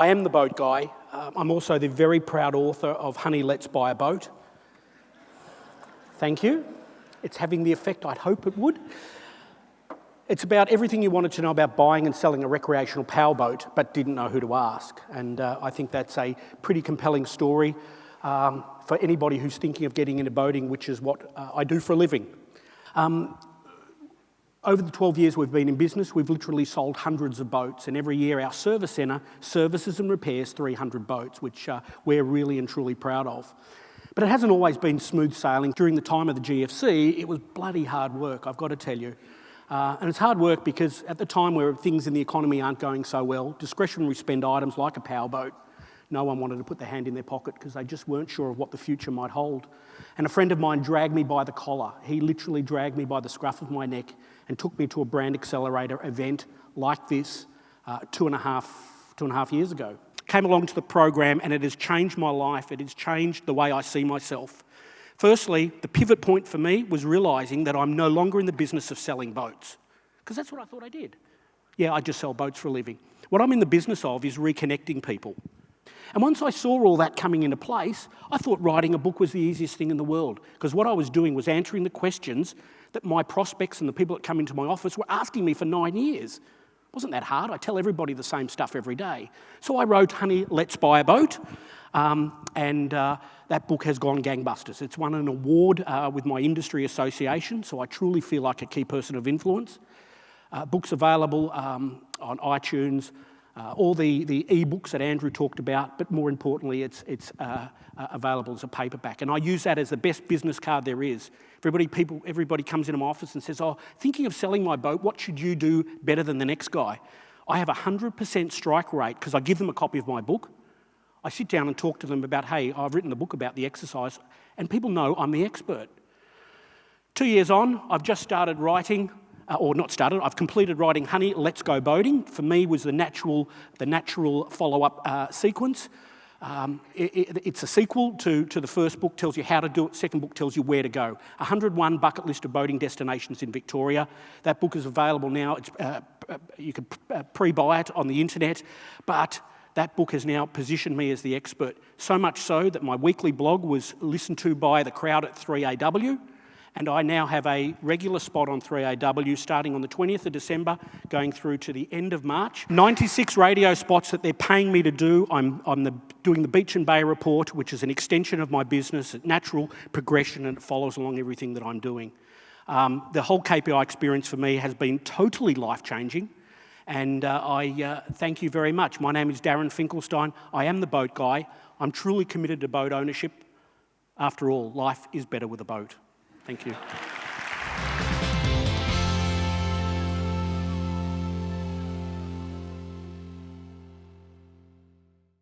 I am the boat guy. I'm also the very proud author of Honey, Let's Buy a Boat. Thank you. It's having the effect I'd hope it would. It's about everything you wanted to know about buying and selling a recreational powerboat, but didn't know who to ask. And I think that's a pretty compelling story for anybody who's thinking of getting into boating, which is what I do for a living. Over the 12 years we've been in business, we've literally sold hundreds of boats, and every year our service centre services and repairs 300 boats, which we're really and truly proud of. But it hasn't always been smooth sailing. During the time of the GFC, it was bloody hard work, I've got to tell you. And it's hard work because at the time where things in the economy aren't going so well, discretionary spend items like a powerboat, no one wanted to put their hand in their pocket because they just weren't sure of what the future might hold. And a friend of mine dragged me by the collar. He literally dragged me by the scruff of my neck and took me to a brand accelerator event like this two and a half years ago. Came along to the program and it has changed my life. It has changed the way I see myself. Firstly, the pivot point for me was realising that I'm no longer in the business of selling boats, because that's what I thought I did. Yeah, I just sell boats for a living. What I'm in the business of is reconnecting people. And once I saw all that coming into place, I thought writing a book was the easiest thing in the world, because what I was doing was answering the questions that my prospects and the people that come into my office were asking me for 9 years. It wasn't that hard. I tell everybody the same stuff every day. So I wrote Honey, Let's Buy a Boat, and that book has gone gangbusters. It's won an award with my industry association, so I truly feel like a key person of influence. Book's available on iTunes, all the e-books that Andrew talked about, but more importantly, it's available as a paperback. And I use that as the best business card there is. Everybody comes into my office and says, oh, thinking of selling my boat, what should you do better than the next guy? I have a 100% strike rate because I give them a copy of my book. I sit down and talk to them about, hey, I've written a book about the exercise, and people know I'm the expert. 2 years on, I've just started writing, I've completed writing Honey, Let's Go Boating. For me, was the natural follow-up sequence. It's a sequel to the first book, tells you how to do it. Second book tells you where to go. 101 bucket list of boating destinations in Victoria. That book is available now. You can pre-buy it on the internet, but that book has now positioned me as the expert. So much so that my weekly blog was listened to by the crowd at 3AW, and I now have a regular spot on 3AW starting on the 20th of December, going through to the end of March. 96 radio spots that they're paying me to do. I'm doing the Beach and Bay Report, which is an extension of my business, a natural progression, and it follows along everything that I'm doing. The whole KPI experience for me has been totally life-changing. And I thank you very much. My name is Darren Finkelstein. I am the boat guy. I'm truly committed to boat ownership. After all, life is better with a boat. Thank you.